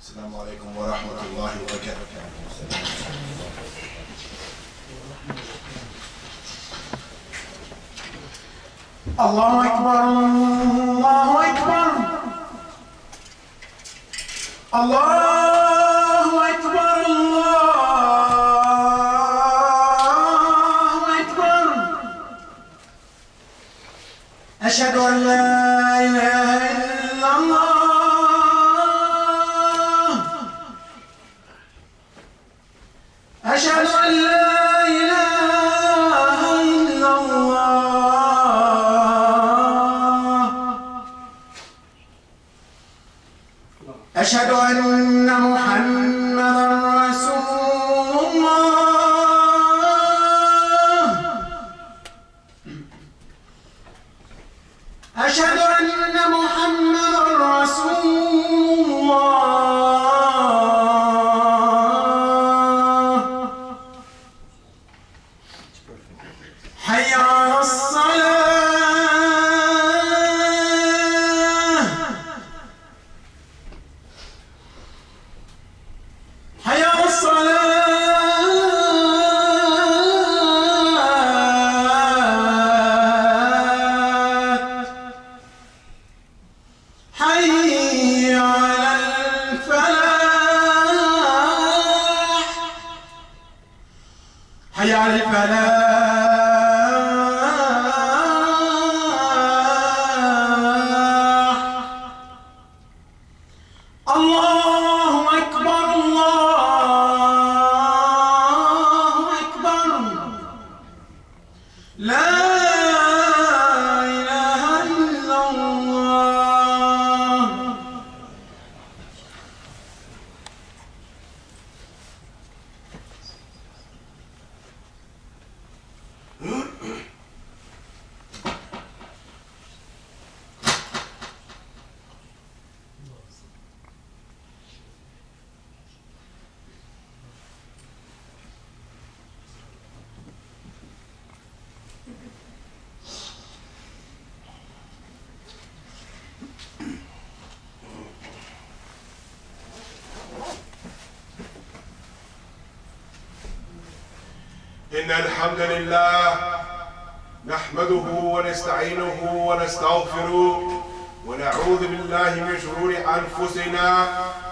السلام عليكم ورحمة الله وبركاته. الله أكبر الله أكبر الله أكبر الله أكبر. أشهد أن لا إله إلا الله. أشهد أن لا إله إلا الله. أشهد أن محمدًا رسول الله. أشهد أن محمدًا رسول الله. حي على الصلاة. حي على الصلاة. حي على الفلاح. حي على الفلاح. الله أكبر الله أكبر. لا إله إلا الله. إن الحمد لله نحمده ونستعينه ونستغفره ونعوذ بالله من شرور أنفسنا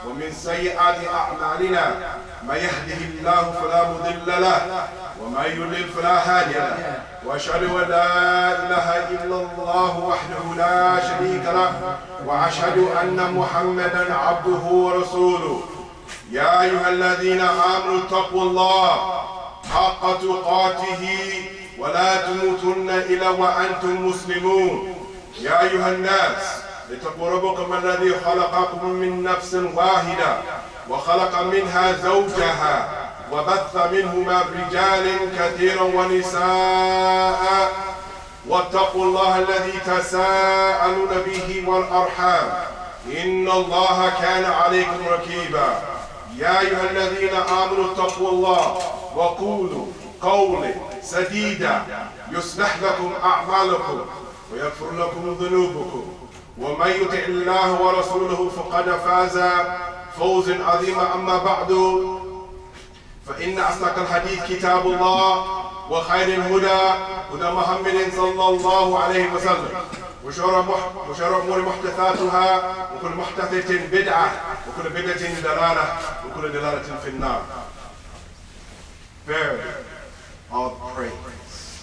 ومن سيئات أعمالنا. من يهده الله فلا مضل له ومن يضلل فلا هادي له. وأشهد أن لا إله إلا الله وحده لا شريك له وأشهد أن محمدا عبده ورسوله. يا أيها الذين آمنوا اتقوا الله حق تقاته ولا تموتن إلا وأنتم مسلمون. يا أيها الناس اتقوا ربكم الذي خلقكم من نفس واحدة وخلق منها زوجها وبث منهما رجالا كثيرا ونساء واتقوا الله الذي تساءلون به والأرحام إن الله كان عليكم رقيبا. يا أيها الذين آمنوا اتقوا الله وقولوا قولا سديدا يصلح لكم أعمالكم ويغفر لكم ذنوبكم ومن يطع الله ورسوله فقد فاز فوزا عظيما. أما بعد فإن أصدق الحديث كتاب الله وخير الهدى هدى محمد صلى الله عليه وسلم وشر الأمور محدثاتها وكل محدثة بدعة وكل بدعة ضلالة وكل ضلالة في النار. Verily, all praise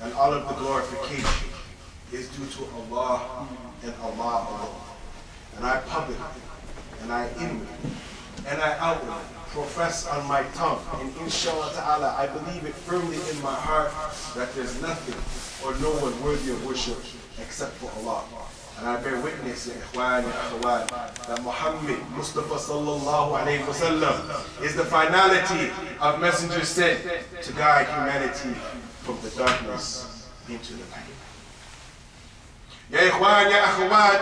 and all of the glorification is due to Allah and Allah alone. And I publicly, and I inwardly, and I outwardly profess on my tongue, and inshallah ta'ala, I believe it firmly in my heart that there's nothing or no one worthy of worship except for Allah. And I bear witness, ya ikhwan, ya akhawat, that Muhammad Mustafa sallallahu alayhi wa sallam is the finality of messengers sent to guide humanity from the darkness into the light. Ya ikhwan, ya akhawat,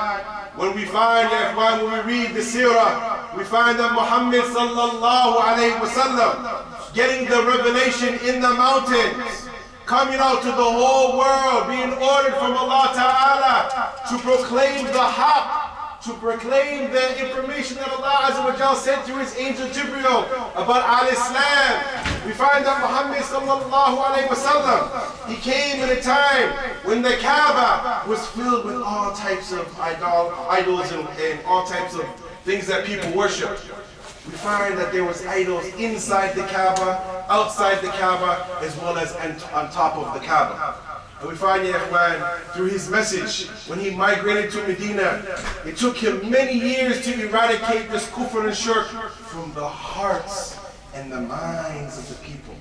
when we read the seerah, we find that Muhammad sallallahu alayhi wa sallam getting the revelation in the mountains, coming out to the whole world, being ordered from Allah Ta'ala to proclaim the haqq, to proclaim the information that Allah Azza wa Jal sent through his angel Jibreel about Al-Islam. We find that Muhammad sallallahu alayhi wa sallam, he came in a time when the Kaaba was filled with all types of idols and all types of things that people worship. We find that there was idols inside the Kaaba, outside the Kaaba, as well as on top of the Kaaba. And we find, ya ikhwan, through his message, when he migrated to Medina, it took him many years to eradicate this kufr and shirk from the hearts and the minds of the people.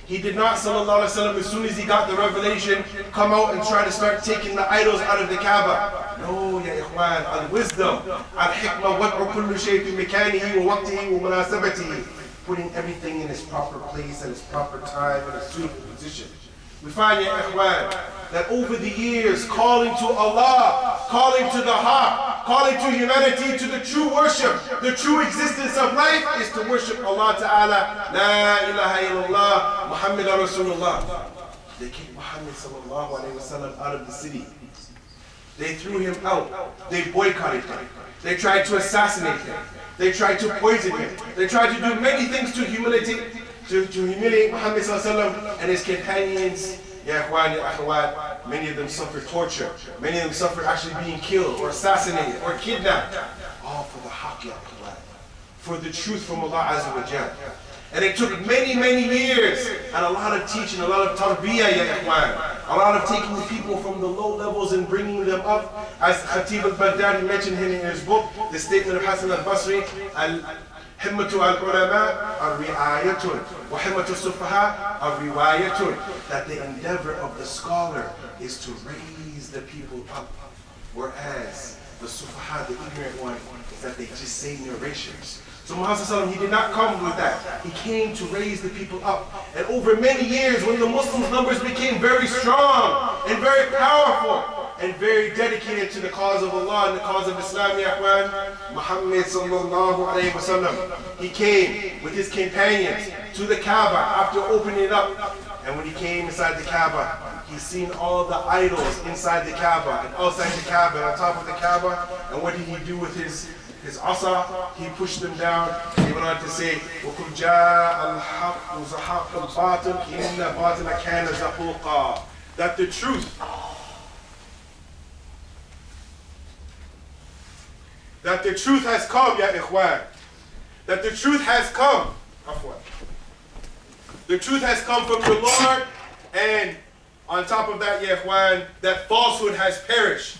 He did not, sallallahu alayhi wa sallam, as soon as he got the revelation, come out and try to start taking the idols out of the Kaaba. No, ya ikhwan, al-wisdom, al-hikmah, wad'u kullu shay fi makanihi wa waqtihi wa munasabatihi, putting everything in its proper place and its proper time and its suitable position. We find, ya ikhwan, that over the years, calling to Allah, calling to the Haqq, calling to humanity, to the true worship, the true existence of life is to worship Allah Ta'ala. La ilaha illallah, Muhammad Rasulullah. They kicked Muhammad sallallahu alayhi wa sallam out of the city. They threw him out. They boycotted him. They tried to assassinate him. They tried to poison him. They tried to do many things to humiliate Muhammad sallallahu alayhi wa sallam and his companions. Ya ikhwan, ya akhawat, many of them suffered torture. Many of them suffered actually being killed or assassinated or kidnapped. All for the haqq, ya akhawat, for the truth from Allah Azza wa Jal. And it took many, many years and a lot of teaching, a lot of tarbiyah, ya ikhwan, a lot of taking the people from the low levels and bringing them up. As Khatib al-Baghdadi mentioned in his book, the statement of Hassan al-Basri, Himmatu al-ulama al-ri'ayatun wa himmatu al-sufaha al-riwayatun, that the endeavor of the scholar is to raise the people up, whereas the sufaha, the ignorant one, is that they just say narrations. So Muhammad, he did not come with that. He came to raise the people up. And over many years, when the Muslims' numbers became very strong and very powerful and very dedicated to the cause of Allah and the cause of Islam, ya ikhwan, Muhammad sallallahu alayhi wa sallam, he came with his companions to the Kaaba after opening it up. And when he came inside the Kaaba, he seen all the idols inside the Kaaba and outside the Kaaba and on top of the Kaaba. And what did he do with his asa? He pushed them down. He went on to say, وَقُلْ جَاءَ الْحَقُّ وَزَحَقَ الْبَاطِلِ إِنَّ الْبَاطِلَ كَانَ زَهُوقًا. That the truth, has come, ya ikhwan. That the truth has come. The truth has come from the Lord, and on top of that, ya ikhwan, that falsehood has perished.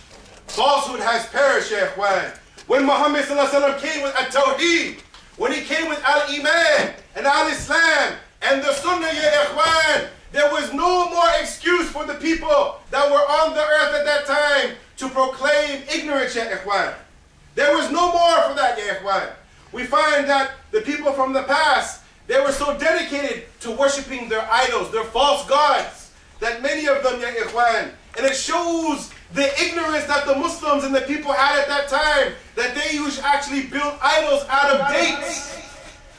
Falsehood has perished, ya ikhwan. When Muhammad came with At-Tawheed, when he came with Al-Iman and Al-Islam and the Sunnah, ya ikhwan, there was no more excuse for the people that were on the earth at that time to proclaim ignorance, ya ikhwan. There was no more for that, ya ikhwan. We find that the people from the past, they were so dedicated to worshiping their idols, their false gods, that many of them, ya ikhwan, and it shows the ignorance that the Muslims and the people had at that time, that they used to actually build idols out of dates.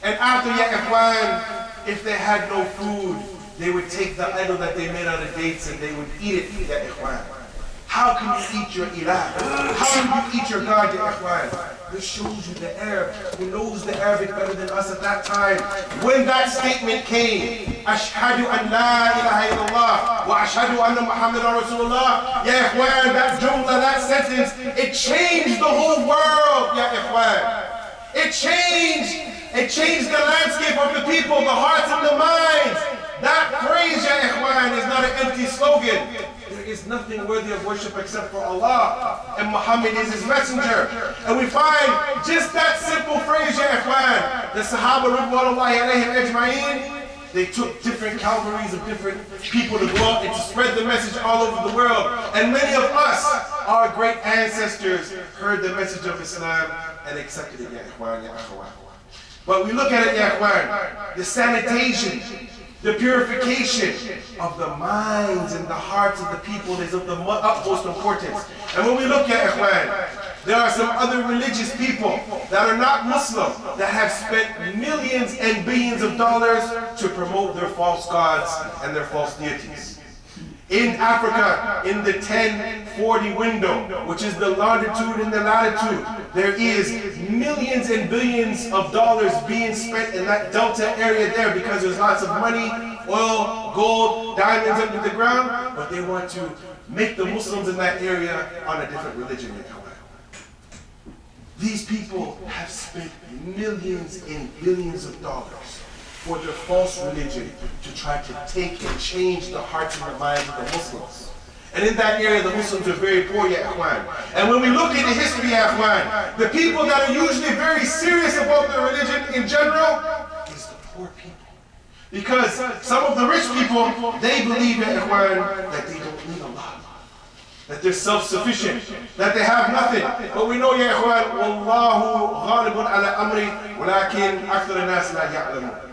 And after, ya ikhwan, if they had no food, they would take the idol that they made out of dates and they would eat it, ya ikhwan. How can you eat your ilah? How can you eat your God, ya ikhwan? This shows you the Arab who knows the Arabic better than us at that time. When that statement came, Ashhadu an la ilaha illallah wa ashhadu anna Muhammadan Rasulullah, ya ikhwan, that jumla, that sentence, it changed the whole world, ya ikhwan. It changed the landscape of the people, the hearts and the minds. That phrase, ya ikhwan, is not an empty slogan. There is nothing worthy of worship except for Allah, and Muhammad is his messenger. And we find just that simple phrase, ya ikhwan, the Sahaba ridwanullahi alayhim ajma'in, they took different cavalries of different people to go out and to spread the message all over the world. And many of us, our great ancestors, heard the message of Islam and accepted it, ya ikhwan, ya akhawat. But we look at it, ya ikhwan, the sanitation, the purification of the minds and the hearts of the people is of the utmost importance. And when we look at ikhwan, there are some other religious people that are not Muslim that have spent millions and billions of dollars to promote their false gods and their false deities. In Africa, in the 1040 window, which is the longitude and the latitude, there is millions and billions of dollars being spent in that delta area there because there's lots of money, oil, gold, diamonds under the ground, but they want to make the Muslims in that area on a different religion. These people have spent millions and billions of dollars for their false religion to try to take and change the hearts and the minds of the Muslims. And in that area, the Muslims are very poor, ya ikhwan. And when we look at the history, ya ikhwan, the people that are usually very serious about their religion in general is the poor people. Because some of the rich people, they believe, ya ikhwan, that they don't need Allah, that they're self-sufficient, that they have nothing. But we know, ya ikhwan, Wallahu ghalibun ala amri, walakin akthar an-nas la ya'lamun.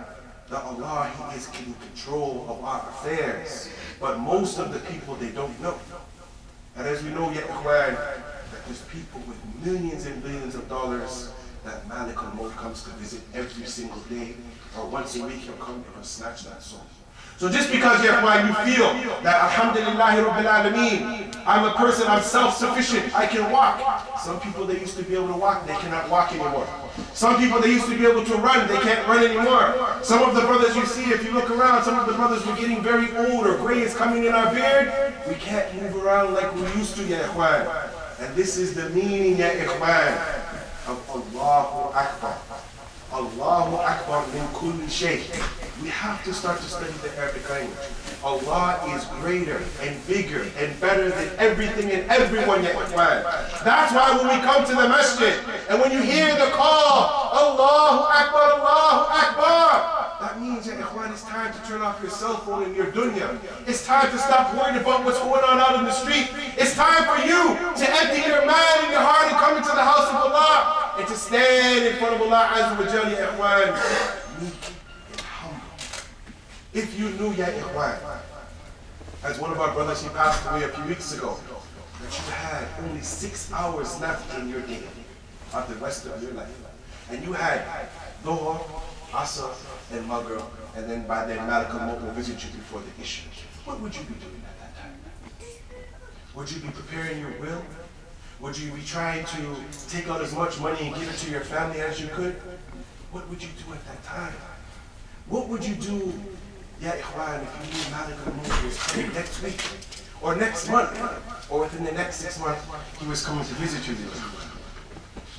That Allah, He is in control of our affairs. But most of the people, they don't know. And as we know, ya ikhwan, that there's people with millions and billions of dollars that Malik al-Maut comes to visit every single day, or once a week he'll come and he'll snatch that soul. So just because, ya ikhwan, you feel that alhamdulillahi rabbil alameen, I'm a person, I'm self-sufficient, I can walk. Some people, they used to be able to walk, they cannot walk anymore. Some people, they used to be able to run, they can't run anymore. Some of the brothers you see, if you look around, some of the brothers were getting very old, or gray is coming in our beard. We can't move around like we used to, ya ikhwan. And this is the meaning, ya ikhwan, of Allahu Akbar. Allahu Akbar min kulli shay. We have to start to study the Arabic language. Allah is greater and bigger and better than everything and everyone, ya ikhwan. That's why when we come to the masjid and when you hear the call, Allahu Akbar, Allahu Akbar, that means, ya ikhwan, it's time to turn off your cell phone and your dunya. It's time to stop worrying about what's going on out in the street. It's time for you to empty your mind and your heart and come into the house of Allah and to stand in front of Allah Azza wa Jalla, ya ikhwan, meek and humble. If you knew, ya ikhwan, as one of our brothers, he passed away a few weeks ago, that you had only 6 hours left in your day of the rest of your life, and you had Dhuhr, Asr, and Maghrib, and then by then Malik al-Maut will visit you before the Isha, what would you be doing at that time? Would you be preparing your will? Would you be trying to take out as much money and give it to your family as you could? What would you do at that time? What would you do, ya ikhwan, if you knew Malik al-Maut was coming next week, or next month, or within the next 6 months, he was coming to visit you?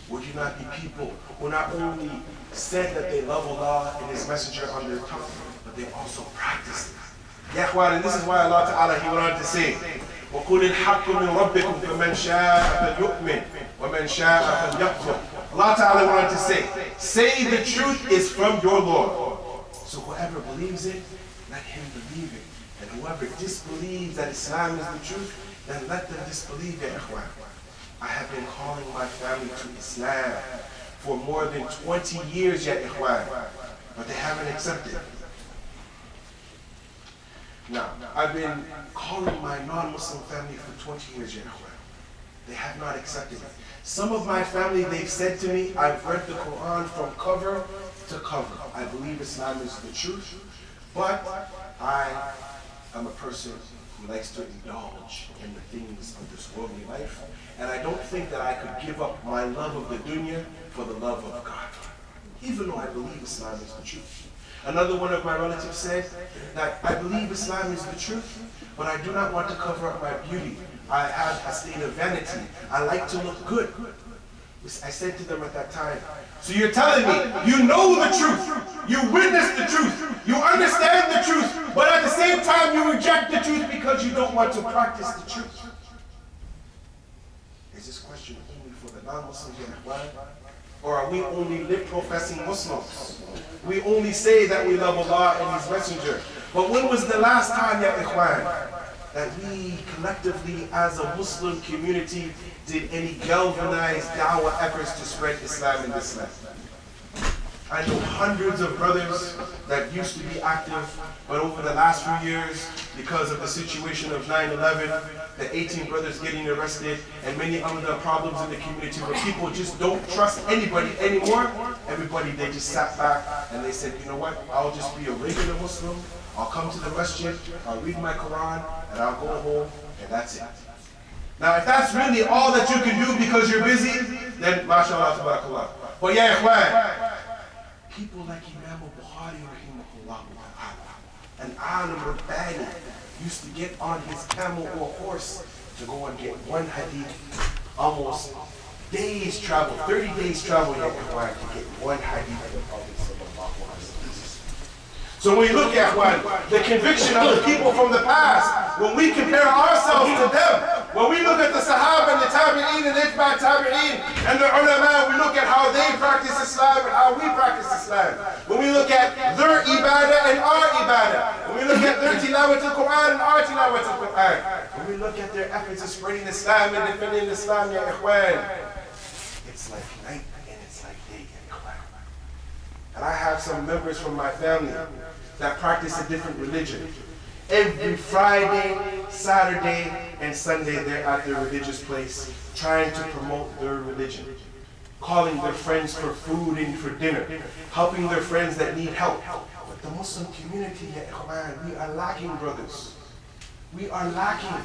Would you not be people who not only said that they love Allah and His Messenger on their tongue, but they also practiced it? Ya ikhwan, and this is why Allah Ta'ala, He went on to say, وَقُلِ الْحَقُّ مِنْ رَبِّكُمْ فَمَنْ شَاءَ فَلْيُؤْمِنْ وَمَنْ شَاءَ فَلْيَكْفُرْ. Allah Ta'ala went on to say the truth is from your Lord. So whoever believes it, let him believe it. And whoever disbelieves that Islam is the truth, then let them disbelieve, ya ikhwan. I have been calling my family to Islam for more than 20 years, ya ikhwan, but they haven't accepted it. Now, I've been calling my non-Muslim family for 20 years, ya ikhwan. They have not accepted it. Some of my family, they've said to me, I've read the Quran from cover to cover. I believe Islam is the truth, but I am a person who likes to indulge in the things of this worldly life, and I don't think that I could give up my love of the dunya for the love of God, even though I believe Islam is the truth. Another one of my relatives said that I believe Islam is the truth, but I do not want to cover up my beauty. I have a state of vanity. I like to look good. I said to them at that time, so you're telling me you know the truth, you witness the truth, you understand the truth, but at the same time you reject the truth because you don't want to practice the truth. Is this question only for the non-Muslims, or are we only lip-professing Muslims? We only say that we love Allah and His Messenger. But when was the last time, ya ikhwan, that we collectively as a Muslim community did any galvanized da'wah efforts to spread Islam in this land? I know hundreds of brothers that used to be active, but over the last few years, because of the situation of 9/11, the 18 brothers getting arrested, and many other problems in the community where people just don't trust anybody anymore, everybody, they just sat back and they said, you know what, I'll just be a regular Muslim, I'll come to the masjid, I'll read my Quran, and I'll go home, and that's it. Now, if that's really all that you can do because you're busy, then mashallah, tabarakallah. But yeah, ikhwan, people like Imam al-Bukhari, rahimahullah, an alim Rabbani, used to get on his camel or horse to go and get one hadith, almost days travel, 30 days travel, yeah, ikhwan, to get one hadith of the Prophet sallallahu alaihi wasallam. So when we look at the conviction of the people from the past, when we compare ourselves to them, when we look at the Sahaba and the Tabi'een and the Itba' Tabi'een and the ulama, we look at how they practice Islam and how we practice Islam. When we look at their ibadah and our ibadah, when we look at their tilawat al-Quran and our tilawat al-Quran, when we look at their efforts of spreading Islam and defending Islam, ya ikhwan, it's like night and it's like day, ya ikhwan. And I have some members from my family that practice a different religion. Every Friday, Saturday, and Sunday, they're at their religious place trying to promote their religion, calling their friends for food and for dinner, helping their friends that need help. But the Muslim community, ya ikhwan, we are lacking, brothers. We are lacking.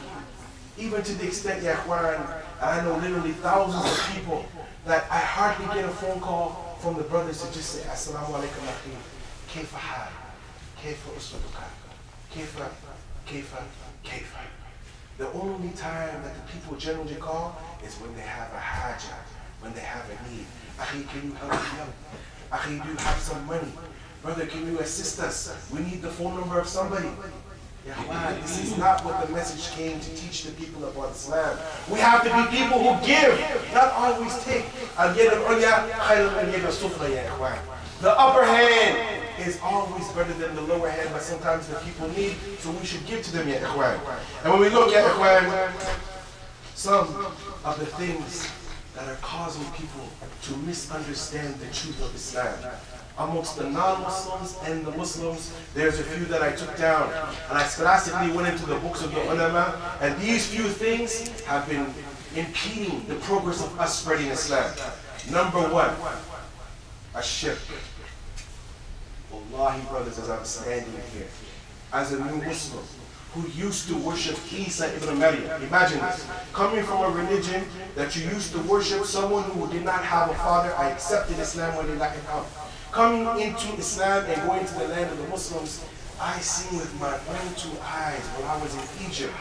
Even to the extent, ya ikhwan, I know literally thousands of people that I hardly get a phone call from the brothers to just say, Assalamu alaikum akhi, kayfa hal, kayfa usraduka, kayfa. The only time that the people generally call is when they have a haja, when they have a need. Akhi, can you help me out? Akhi, do you have some money? Brother, can you assist us? We need the phone number of somebody. Yeah, this is not what the message came to teach the people about Islam. We have to be people who give, not always take. The upper hand is always better than the lower hand, but sometimes the people need, so we should give to them, ya ikhwan. And when we look at ikhwan, some of the things that are causing people to misunderstand the truth of Islam, amongst the non-Muslims and the Muslims, there's a few that I took down. And I scholastically went into the books of the ulama, and these few things have been impeding the progress of us spreading Islam. Number one, ashirk. Wallahi, brothers, as I'm standing here, as a new Muslim who used to worship Isa ibn Maryam. Imagine this, coming from a religion that you used to worship someone who did not have a father. I accepted Islam when they lacked it out. Coming into Islam and going to the land of the Muslims, I seen with my own two eyes while I was in Egypt.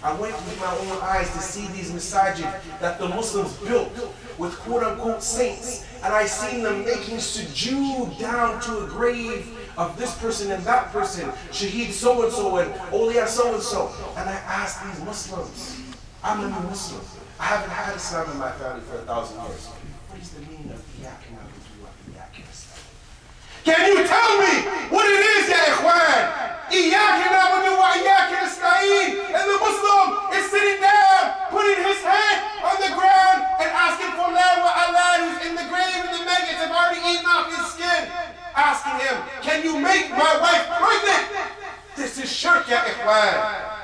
I went with my own eyes to see these masajid that the Muslims built with quote-unquote saints, and I seen them making sujood down to a grave of this person and that person, Shaheed so-and-so and Awliya so-and-so. And I asked these Muslims, I'm a new Muslim. I haven't had Islam in my family for 1,000 years. What is the meaning of Iyyaka na'budu wa Iyyaka nasta'in? Can you tell me what it is, ya ikhwan? Iyyaka na'budu wa Iyyaka nasta'in. And the Muslim is sitting down, putting his hand on the ground and asking for land where Allah who's in the grave and the maggots have already eaten off his skin. Asking him, can you make my wife pregnant? This is shirk, ya ikhwan.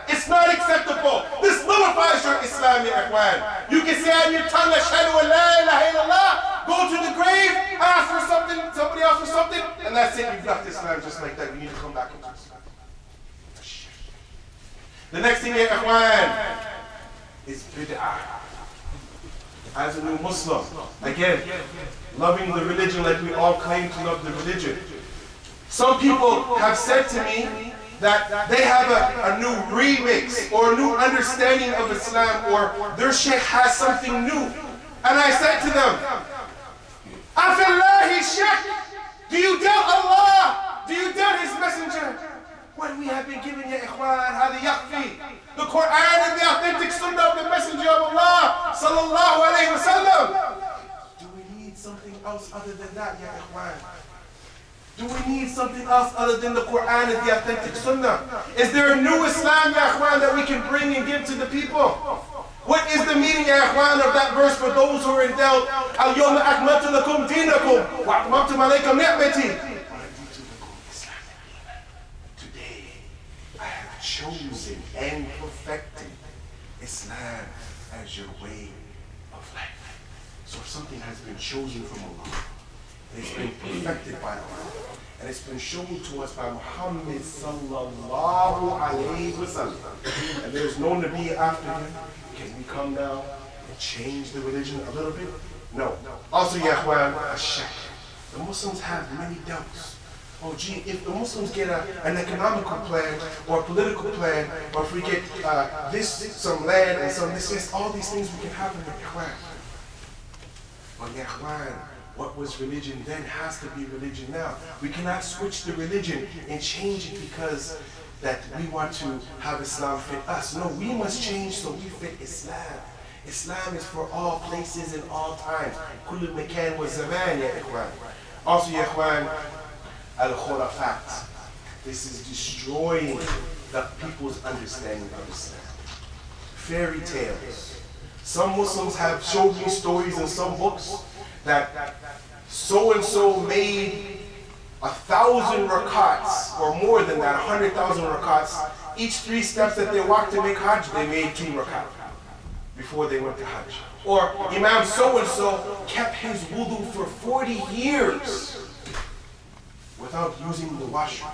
It's not acceptable. This nullifies your Islam, ya ikhwan. You can say on your tongue, ashhadu an la ilaha illallah, go to the grave, ask for something, somebody else for something, and that's it. You've left Islam just like that. You need to come back into Islam. The next thing, ya ikhwan, is bid'ah. As a new Muslim, again, loving the religion like we all claim to love the religion. Some people have said to me that they have a new remix or a new understanding of Islam, or their sheikh has something new. And I said to them, Afillahi sheikh, do you doubt Allah? Do you doubt his messenger? What we have been given, ya ikhwan, hadi yakfi. The Quran and the authentic sunnah of the messenger of Allah, sallallahu alayhi wa sallam. Do we need something else other than that, ya ikhwan? Do we need something else other than the Quran and the authentic sunnah? Is there a new Islam, ya ikhwan, that we can bring and give to the people? What is the meaning, ya ikhwan, of that verse for those who are in doubt? Al-yawma akmaltu lakum dinakum wa atmamtu alaykum ni'mati. Chosen and perfected Islam as your way of life. So if something has been chosen from Allah, it's been perfected by Allah, And it's been shown to us by Muhammad sallallahu alayhi wasallam. And there's no Nabi after him. Can we come now and change the religion a little bit? No. Also, ya ikhwan, ashak. The Muslims have many doubts. Oh gee, if the Muslims get an economical plan or a political plan, or if we get some land and some this, all these things we can have in the ikhwan. But ya ikhwan, what was religion then has to be religion now. We cannot switch the religion and change it because that we want to have Islam fit us. No, we must change so we fit Islam. Islam is for all places and all times. Kullu makan wa zaman, ya ikhwan. Also, ya ikhwan, al-khurafat. This is destroying the people's understanding of Islam. Fairy tales. Some Muslims have showed me stories in some books that so-and-so made 1,000 rakats, or more than that, 100,000 rakats. Each 3 steps that they walked to make Hajj, they made 2 rakat before they went to Hajj. Or Imam so-and-so kept his wudu for 40 years without using the washroom.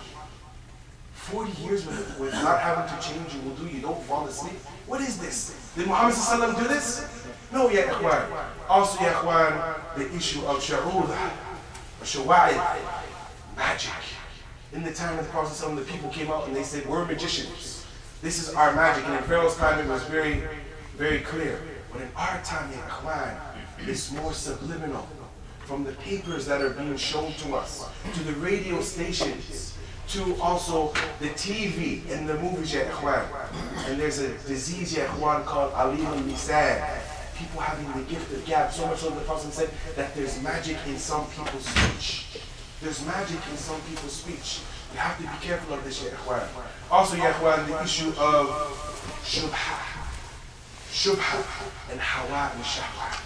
40 years with not having to change your wudu, you don't fall asleep. What is this? Did Muhammad ﷺ do this? No, ya ikhwan. Also, ya ikhwan, the issue of sha'udah, or shawa'id, magic. In the time of the Prophet ﷺ, the people came out and they said, we're magicians. This is our magic. And in Pharaoh's time, it was very, very clear. But in our time, ya ikhwan, it's more subliminal. From the papers that are being shown to us, to the radio stations, to also the TV and the movies, ya ikhwan. And there's a disease, ya ikhwan, called alim al-lisan. People having the gift of gab. So much so the Prophet said that there's magic in some people's speech. There's magic in some people's speech. You have to be careful of this, ya ikhwan. Also, ya ikhwan, the issue of shubha. Shubha and hawa and shahwa.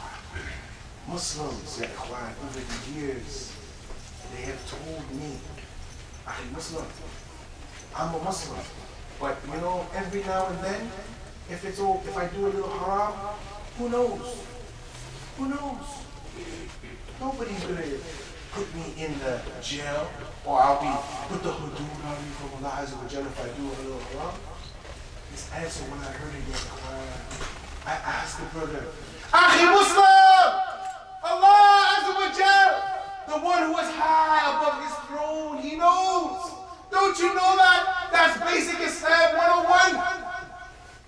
Muslims, ya ikhwan, over the years, they have told me, Akhi Muslim, I'm a Muslim, but you know, every now and then, if I do a little haram, who knows? Who knows? Nobody's gonna put me in the jail, or I'll be put the hudud on me from Allah Azza wa Jalla if I do a little haram. This answer, when I heard it, I asked the brother, Akhi Muslim! Allah Azza wa Jalla, the one who is high above his throne, he knows. Don't you know that? That's basic Islam 101.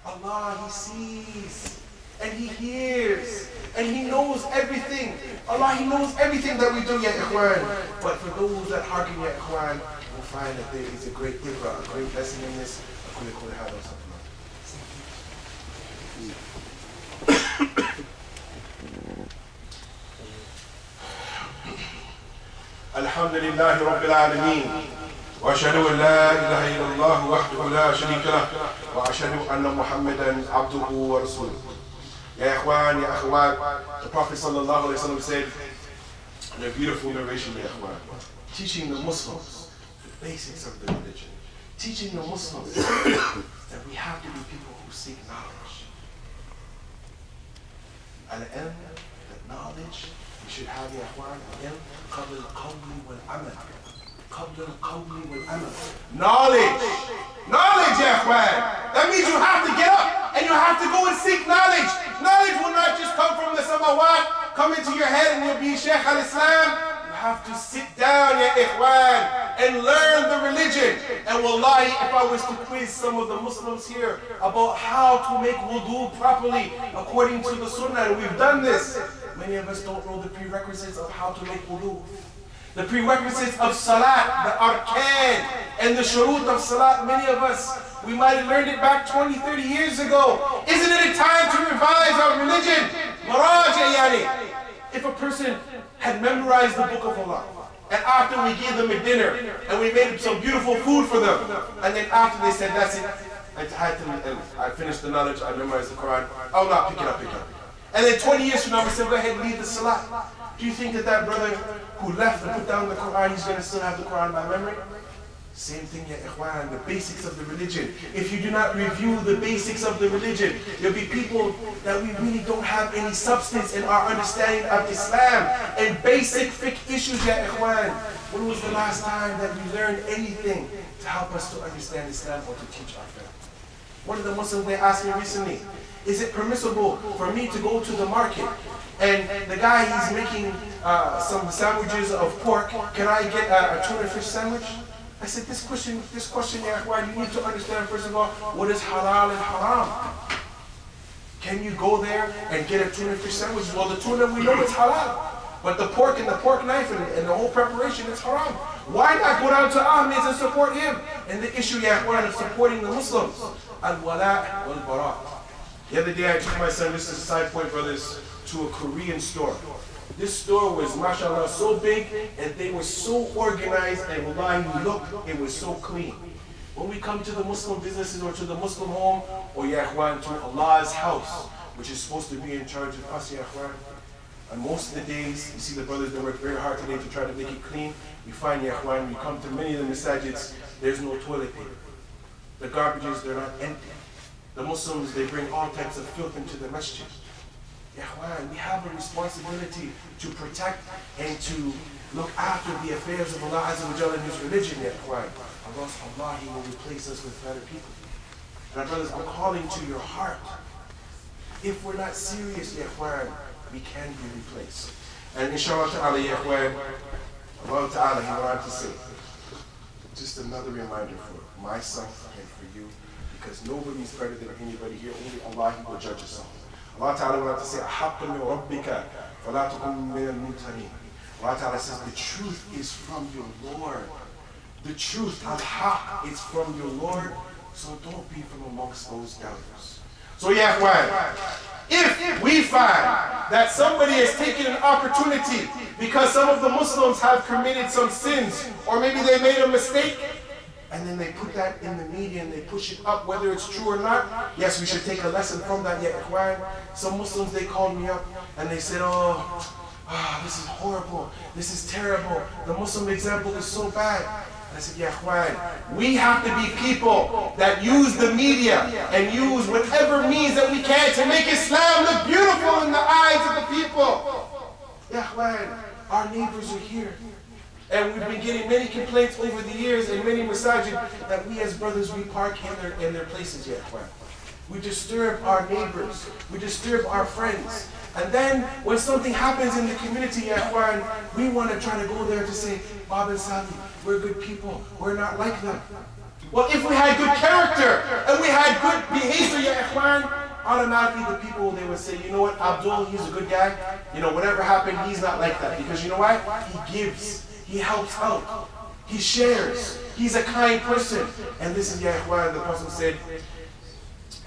Allah, he sees, and he hears, and he knows everything. Allah, he knows everything that we do, ya ikhwan. But for those that hearken, ya ikhwan, will find that there is a great ibra, a great lesson in this. الحمد لله رب العالمين وأشهد أن لا إله إلا الله وحده لا شريك له وأشهد أن محمدا عبده ورسوله. Ya ikhwan, ya akhwat, the Prophet sallallahu alaihi wasallam said in a beautiful narration, ya ikhwan, teaching the Muslims the basics of the religion, teaching the Muslims that we have to be people who seek knowledge. Al-ilm, that knowledge, we should have, ya ikhwan, al-ilm qabl al-qawli wal-amal. Qabl al-qawli wal-amal. Knowledge! Knowledge, ya ikhwan! That means you have to get up and you have to go and seek knowledge. Knowledge will not just come from the samawat, come into your head and you'll be Shaykh al-Islam. You have to sit down, ya ikhwan, and learn the religion. And wallahi, if I was to quiz some of the Muslims here about how to make wudu properly according to the sunnah, and we've done this, many of us don't know the prerequisites of how to make wudu. The prerequisites of salat, the arkan, and the shurut of salat, many of us, we might have learned it back 20, 30 years ago. Isn't it a time to revise our religion? Maraja yani. If a person had memorized the book of Allah, and after we gave them a dinner, and we made some beautiful food for them, and then after they said, that's it, I finished the knowledge, I memorized the Quran, I'll not pick it up again. And then 20 years from now, we said, go ahead and leave the salat. Do you think that that brother who left and put down the Quran, he's going to still have the Quran by memory? Same thing, ya ikhwan, the basics of the religion. If you do not review the basics of the religion, there'll be people that we really don't have any substance in our understanding of Islam and basic fiqh issues, ya ikhwan. when was the last time that we learned anything to help us to understand Islam or to teach our family? One of the Muslims, they asked me recently, is it permissible for me to go to the market and the guy, he's making some sandwiches of pork, can I get a tuna fish sandwich? I said, this question, ya Ikhwan, you need to understand first of all, what is halal and haram? Can you go there and get a tuna fish sandwich? Well, the tuna, we know it's halal. But the pork and the pork knife and the whole preparation is haram. Why not go down to Ahmed's and support him? And the issue, ya Ikhwan, of supporting the Muslims. Al-wala' wal-bara'. The other day I took my son, this is a side point, brothers, to a Korean store. This store was, mashallah, so big and they were so organized, and wallahi, look, it was so clean. When we come to the Muslim businesses or to the Muslim home, or ya Ikhwan, to Allah's house, which is supposed to be in charge of us, ya Ikhwan, and most of the days, you see the brothers that work very hard today to try to make it clean. We find, ya Ikhwan, we come to many of the masajids, there's no toilet paper. The garbages, they're not empty. The Muslims, they bring all types of filth into the masjid. Ya Ikhwan, we have a responsibility to protect and to look after the affairs of Allah Azza wa Jalla and His religion, ya Ikhwan. Allah, He will replace us with better people. And our brothers, I'm calling to your heart. If we're not serious, ya Ikhwan, we can be replaced. And inshallah ta'ala, ya Ikhwan, Allah ta'ala, He wanted to say, just another reminder for myself and for you, because nobody's better than anybody here, only Allah, He will judge us all. Allah ta'ala wanted to say, أَحَقٌّ مِنْ رَبِّكَ فَلَا تَكُنْ مِنَ الْمُمْتَرِينَ. Allah ta'ala says, the truth is from your Lord. The truth, al-haq, is from your Lord, so don't be from amongst those doubters. So ya Ikhwan, if we find that somebody has taken an opportunity because some of the Muslims have committed some sins, or maybe they made a mistake, and then they put that in the media and they push it up, whether it's true or not, yes, we should take a lesson from that, ya Ikhwan. Some Muslims, they called me up and they said, this is horrible, this is terrible, the Muslim example is so bad. And I said, ya Ikhwan, we have to be people that use the media and use whatever means that we can to make Islam look beautiful in the eyes of the people. Ya Ikhwan, our neighbors are here. And we've been getting many complaints over the years and many masajid that we as brothers, we park in their places, ya Ikhwan. We disturb our neighbors. We disturb our friends. And then when something happens in the community, ya Ikhwan, we want to try to go there to say, Bab and Sadi, we're good people. We're not like them. Well, if we had good character and we had good behavior, ya Ikhwan, automatically the people, they would say, you know what, Abdul, he's a good guy. You know, whatever happened, he's not like that. Because you know why? He gives. He helps out. He shares. He's a kind person. And this is, ya Ikhwan, the Prophet said,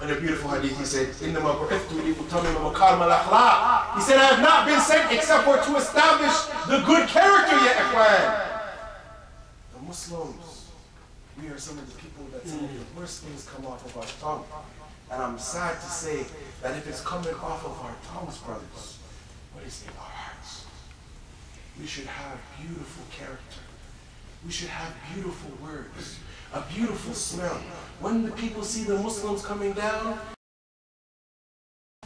in a beautiful hadith, he said, he said, I have not been sent except for to establish the good character, ya Ikhwan. The Muslims, we are some of the people that some of the worst things come off of our tongue. And I'm sad to say that if it's coming off of our tongues, brothers, what is in our hearts? We should have beautiful character. We should have beautiful words, a beautiful smell. When the people see the Muslims coming down,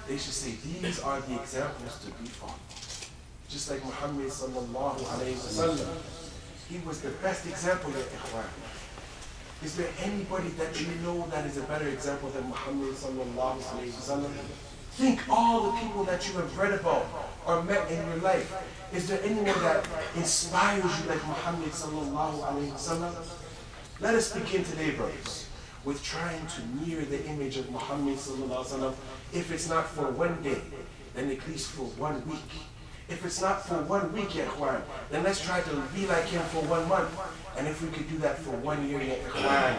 they should say, these are the examples to be followed. Just like Muhammad sallallahu alayhi wa sallam. He was the best example, ya Ikhwan. Is there anybody that you know that is a better example than Muhammad sallallahu alayhi wa sallam? Think all the people that you have read about or met in your life. Is there anyone that inspires you like Muhammad sallallahu alayhi wa sallam? Let us begin today, brothers, with trying to near the image of Muhammad sallallahu alayhi wa sallam. If it's not for one day, then at least for 1 week. If it's not for 1 week, ya Ikhwan, then let's try to be like him for 1 month. And if we could do that for 1 year, ya Ikhwan,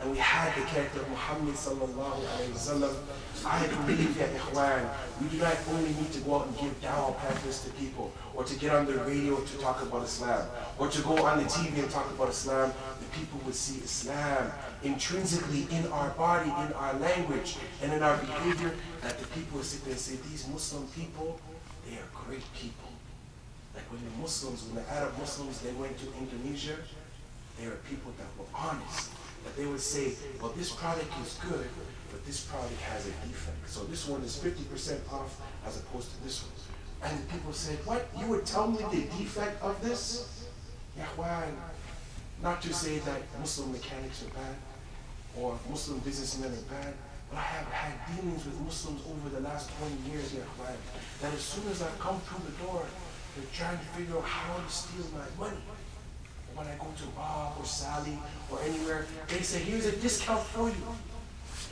and we had the character of Muhammad sallallahu alayhi wa sallam, I believe, ya Ikhwan, we do not only need to go out and give dawah pamphlets to people, or to get on the radio to talk about Islam, or to go on the TV and talk about Islam. The people would see Islam intrinsically in our body, in our language, and in our behavior, that the people would sit there and say, these Muslim people, they are great people. Like when the Muslims, when the Arab Muslims, they went to Indonesia, they were people that were honest. That they would say, well, this product is good, but this product has a defect. So this one is 50% off as opposed to this one. And the people said, what? You would tell me the defect of this? Ikhwan, not to say that Muslim mechanics are bad or Muslim businessmen are bad, but I have had dealings with Muslims over the last 20 years, Ikhwan, that as soon as I come through the door, they're trying to figure out how to steal my money. When I go to Bob or Sally or anywhere, they say, here's a discount for you.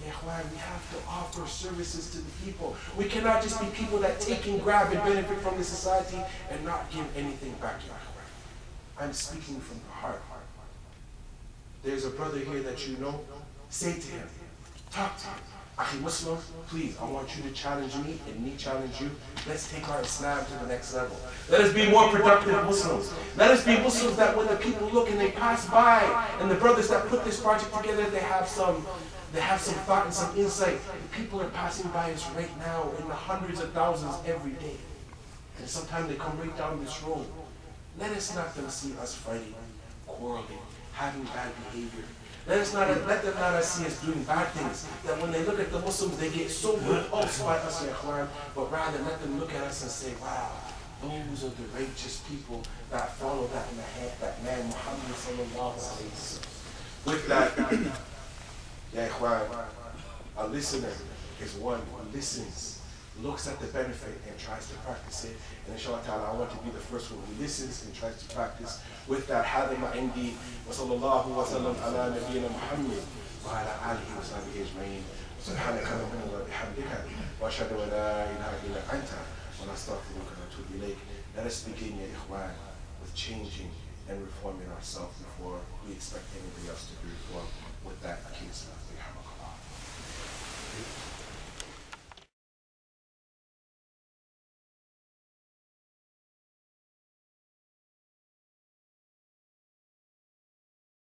Ikhwan, we have to offer services to the people. We cannot just be people that take and grab and benefit from the society and not give anything back, Ikhwan. I'm speaking from the heart. There's a brother here that you know. Say to him, talk to him. Akhi Muslim, please, I want you to challenge me and me challenge you. Let's take our Islam to the next level. Let us be more productive Muslims. Let us be Muslims that when the people look and they pass by, and the brothers that put this project together, they have some thought and some insight. The people are passing by us right now in the hundreds of thousands every day. And sometimes they come right down this road. Let us not them see us fighting, quarreling, having bad behavior. Let them not see us doing bad things. That when they look at the Muslims, they get so repulsed by us, ya Ikhwan, but rather let them look at us and say, wow, those are the righteous people that follow that man Muhammad sallallahu alayhi wa sallam. With that, ya Ikhwan, a listener is one who listens, looks at the benefit and tries to practice it. And inshallah ta'ala, I want to be the first one who listens and tries to practice. With that, هذا ما عندي وصلى الله وسلم على نبينا محمد وعلى آله وصحبه أجمعين. سبحانك اللهم وبحمدك وأشهد أن لا إله إلا أنت ونستغفرك ونتوب إليك. Let us begin, ya Ikhwan, with changing and reforming ourselves before we expect anybody else to be reformed. With that, Akim Salam.